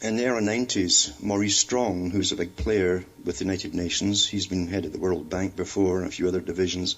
In the early 90s, Maurice Strong, who's a big player with the United Nations, he's been head of the World Bank before and a few other divisions,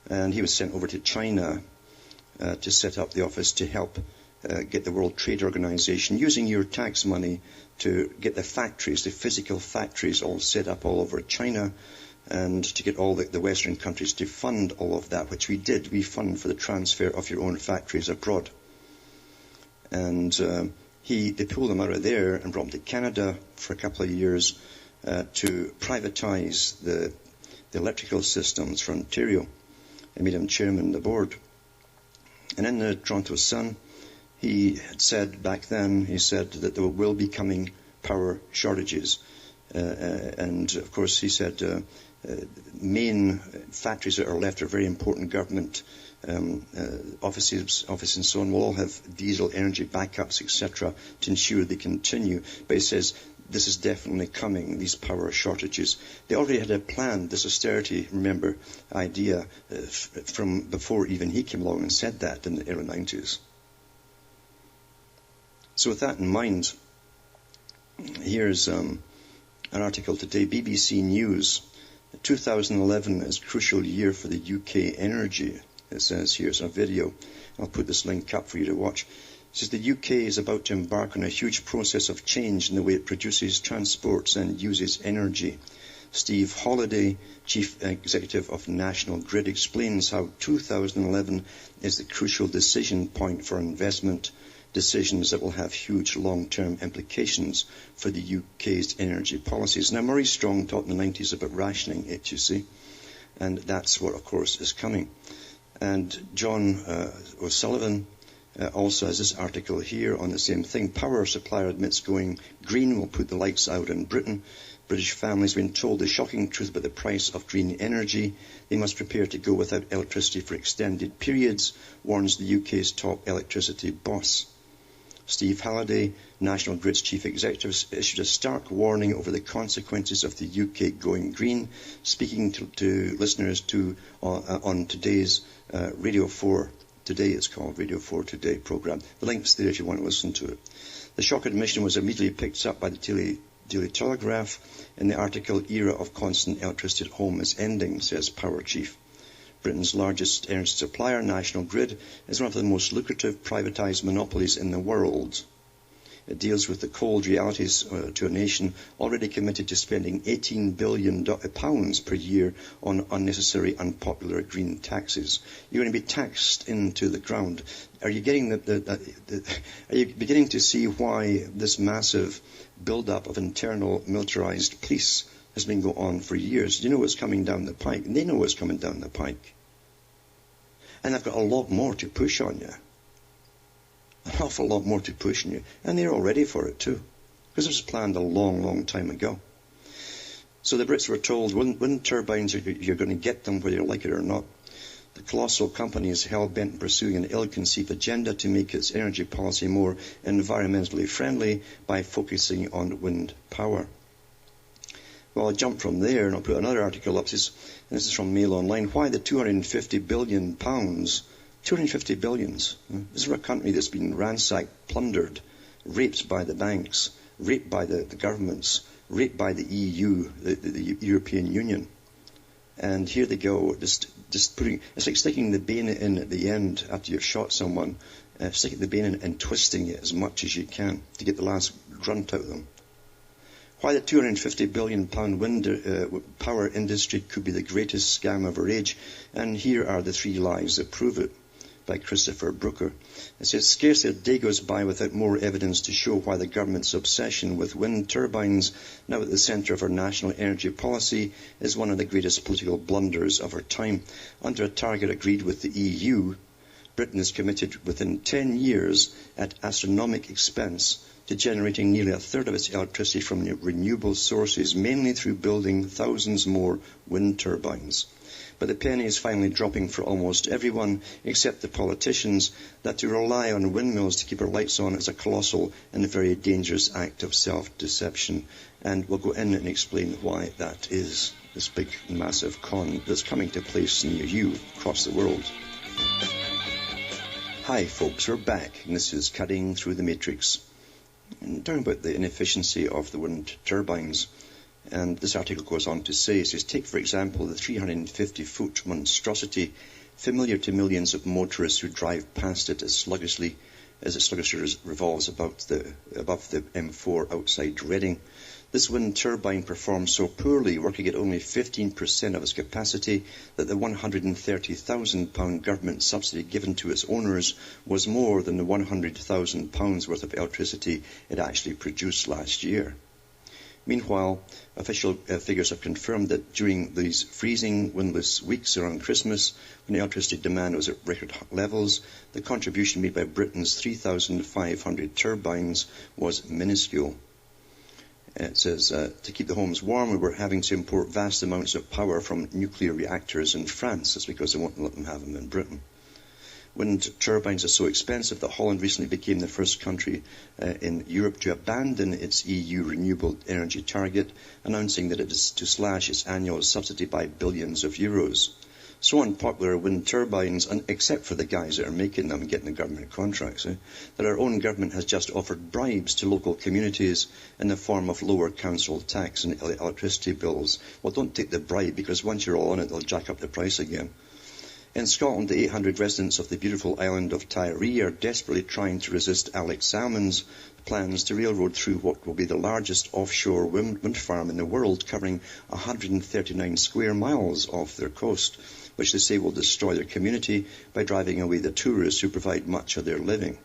and he was sent over to China to set up the office to help get the World Trade Organization, using your tax money, to get the factories, the physical factories, all set up all over China, and to get all the Western countries to fund all of that, which we did. We fund for the transfer of your own factories abroad. And they pulled them out of there and brought them to Canada for a couple of years to privatize the electrical systems for Ontario. They made him chairman of the board. And in the Toronto Sun, he had said back then, he said that there will be coming power shortages. And of course, he said main factories that are left are very important government offices and so on will all have diesel energy backups, etc., to ensure they continue. But he says this is definitely coming, these power shortages. They already had a plan, this austerity, remember, idea from before even he came along and said that in the early 90s. So with that in mind, here's an article today, BBC News. 2011 is a crucial year for the UK energy. It says here, it's a video. I'll put this link up for you to watch. It says the UK is about to embark on a huge process of change in the way it produces, transports and uses energy. Steve Holliday, Chief Executive of National Grid, explains how 2011 is the crucial decision point for investment decisions that will have huge long-term implications for the UK's energy policies. Now, Maurice Strong talked in the 90s about rationing it, you see, and that's what, of course, is coming. And John O'Sullivan also has this article here on the same thing. Power supplier admits going green will put the lights out in Britain. British families have been told the shocking truth about the price of green energy. They must prepare to go without electricity for extended periods, warns the UK's top electricity boss. Steve Halliday, National Grid's chief executive, issued a stark warning over the consequences of the UK going green, speaking to listeners on today's Radio 4 Today, it's called Radio 4 Today programme. The link's there if you want to listen to it. The shock admission was immediately picked up by the Daily Telegraph in the article, Era of Constant Electricity at Home is Ending, says Power Chief. Britain's largest energy supplier, National Grid, is one of the most lucrative privatised monopolies in the world. It deals with the cold realities to a nation already committed to spending £18 billion per year on unnecessary, unpopular green taxes. You're going to be taxed into the ground. Are you getting are you beginning to see why this massive build-up of internal militarised police has been going on for years? You know what's coming down the pike. They know what's coming down the pike. And they've got a lot more to push on you. An awful lot more to push on you. And they're all ready for it too. Because it was planned a long, long time ago. So the Brits were told, wind turbines, you're going to get them whether you like it or not. The colossal company is hell-bent on pursuing an ill-conceived agenda to make its energy policy more environmentally friendly by focusing on wind power. Well, I'll jump from there and I'll put another article up. This is from Mail Online. Why the £250 billion? 250 billions. This is a country that's been ransacked, plundered, raped by the banks, raped by the governments, raped by the EU, the European Union. And here they go, just putting, it's like sticking the bane in at the end after you've shot someone, sticking the bane in and twisting it as much as you can to get the last grunt out of them. Why the £250 billion wind power industry could be the greatest scam of our age. And here are the 3 lies that prove it, by Christopher Brooker. It says, scarcely a day goes by without more evidence to show why the government's obsession with wind turbines, now at the centre of our national energy policy, is one of the greatest political blunders of our time. Under a target agreed with the EU, Britain is committed within 10 years at astronomical expense to generating nearly a third of its electricity from renewable sources, mainly through building thousands more wind turbines. But the penny is finally dropping for almost everyone, except the politicians, that to rely on windmills to keep our lights on is a colossal and a very dangerous act of self-deception. And we'll go in and explain why that is, this big, massive con that's coming to place near you across the world. Hi folks, we're back, and this is Cutting Through the Matrix. And talking about the inefficiency of the wind turbines, and this article goes on to say, it says, take for example the 350-foot monstrosity familiar to millions of motorists who drive past it as sluggishly revolves above the M4 outside Reading. This wind turbine performs so poorly, working at only 15% of its capacity, that the £130,000 government subsidy given to its owners was more than the £100,000 worth of electricity it actually produced last year. Meanwhile, official figures have confirmed that during these freezing, windless weeks around Christmas, when electricity demand was at record levels, the contribution made by Britain's 3,500 turbines was minuscule. It says, to keep the homes warm, we were having to import vast amounts of power from nuclear reactors in France. That's because they won't let them have them in Britain. Wind turbines are so expensive that Holland recently became the first country in Europe to abandon its EU renewable energy target, announcing that it is to slash its annual subsidy by billions of euros. So unpopular are wind turbines, except for the guys that are making them and getting the government contracts, that our own government has just offered bribes to local communities in the form of lower council tax and electricity bills. Well, don't take the bribe, because once you're all on it, they'll jack up the price again. In Scotland, the 800 residents of the beautiful island of Tiree are desperately trying to resist Alex Salmond's plans to railroad through what will be the largest offshore wind farm in the world, covering 139 square miles off their coast, which they say will destroy their community by driving away the tourists who provide much of their living.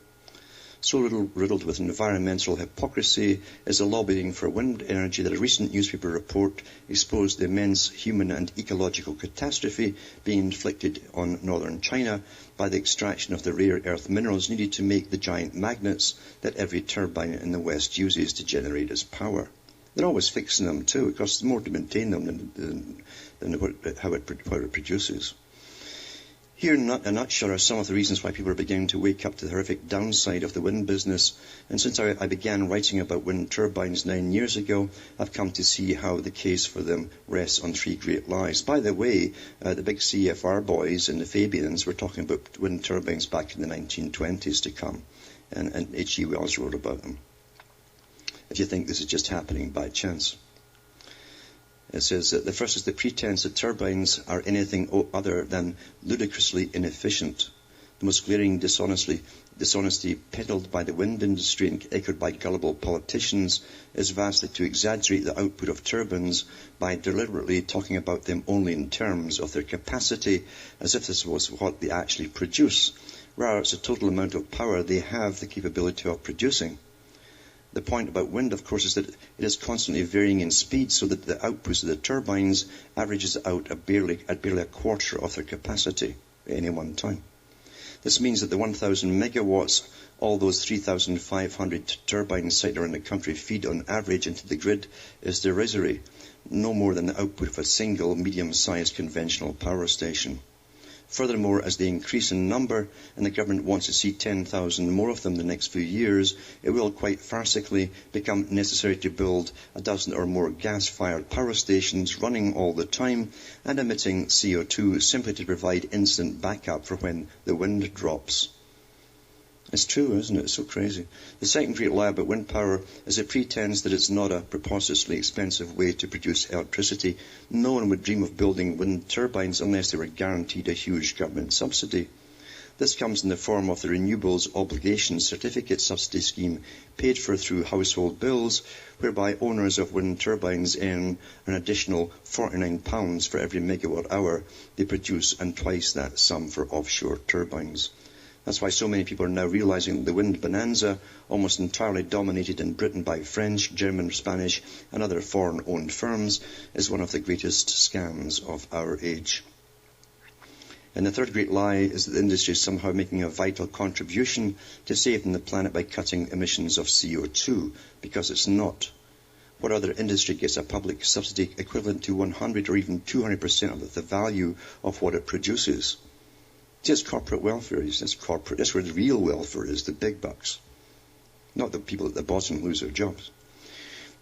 So riddled with environmental hypocrisy is the lobbying for wind energy that a recent newspaper report exposed the immense human and ecological catastrophe being inflicted on northern China by the extraction of the rare earth minerals needed to make the giant magnets that every turbine in the West uses to generate its power. They're always fixing them too. It costs more to maintain them than how it produces. Here in a nutshell are some of the reasons why people are beginning to wake up to the horrific downside of the wind business. And since I began writing about wind turbines 9 years ago, I've come to see how the case for them rests on three great lies. By the way, the big CFR boys and the Fabians were talking about wind turbines back in the 1920s to come. And H.G. Wells wrote about them. If you think this is just happening by chance. It says that the first is the pretense that turbines are anything other than ludicrously inefficient. The most glaring dishonesty peddled by the wind industry and echoed by gullible politicians is vastly to exaggerate the output of turbines by deliberately talking about them only in terms of their capacity, as if this was what they actually produce, rather it's the total amount of power they have the capability of producing. The point about wind, of course, is that it is constantly varying in speed, so that the output of the turbines averages out at barely a quarter of their capacity at any one time. This means that the 1,000 megawatts all those 3,500 turbines sited around the country feed on average into the grid is derisory, no more than the output of a single medium-sized conventional power station. Furthermore, as they increase in number, and the government wants to see 10,000 more of them in the next few years, it will quite farcically become necessary to build a dozen or more gas-fired power stations running all the time and emitting CO2 simply to provide instant backup for when the wind drops. It's true, isn't it? It's so crazy. The second great lie about wind power is it pretends that it's not a preposterously expensive way to produce electricity. No one would dream of building wind turbines unless they were guaranteed a huge government subsidy. This comes in the form of the Renewables Obligation Certificate Subsidy Scheme, paid for through household bills, whereby owners of wind turbines earn an additional £49 for every megawatt hour they produce, and twice that sum for offshore turbines. That's why so many people are now realizing the wind bonanza, almost entirely dominated in Britain by French, German, Spanish and other foreign-owned firms, is one of the greatest scams of our age. And the third great lie is that the industry is somehow making a vital contribution to saving the planet by cutting emissions of CO2, because it's not. What other industry gets a public subsidy equivalent to 100 or even 200% of the value of what it produces? Just corporate welfare. That's corporate. That's where the real welfare is, the big bucks. Not the people at the bottom who lose their jobs.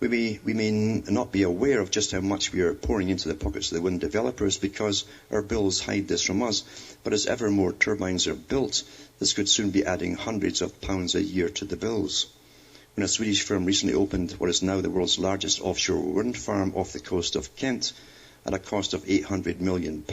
We may not be aware of just how much we are pouring into the pockets of the wind developers because our bills hide this from us. But as ever more turbines are built, this could soon be adding hundreds of pounds a year to the bills. When a Swedish firm recently opened what is now the world's largest offshore wind farm off the coast of Kent at a cost of £800 million,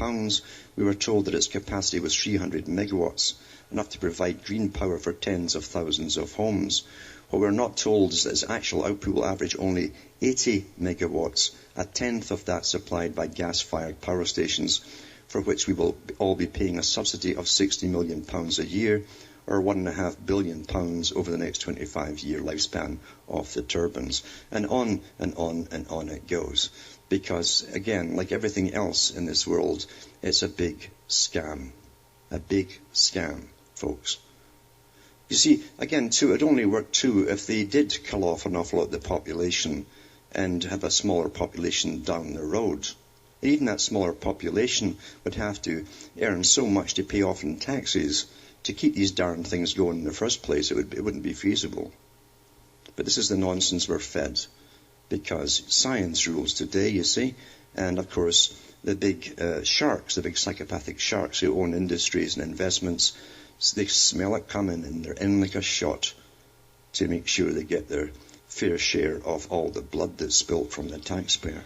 we were told that its capacity was 300 megawatts, enough to provide green power for tens of thousands of homes. What we're not told is that its actual output will average only 80 megawatts, a tenth of that supplied by gas-fired power stations, for which we will all be paying a subsidy of £60 million a year, or £1.5 billion over the next 25-year lifespan of the turbines. And on and on and on it goes. Because, again, like everything else in this world, it's a big scam. A big scam, folks. You see, again, too, it'd only work, too, if they did kill off an awful lot of the population and have a smaller population down the road. And even that smaller population would have to earn so much to pay off in taxes to keep these darn things going in the first place. It wouldn't be feasible. But this is the nonsense we're fed, because science rules today, you see. And, of course, the big sharks, the big psychopathic sharks who own industries and investments, they smell it coming and they're in like a shot to make sure they get their fair share of all the blood that's spilt from the taxpayer.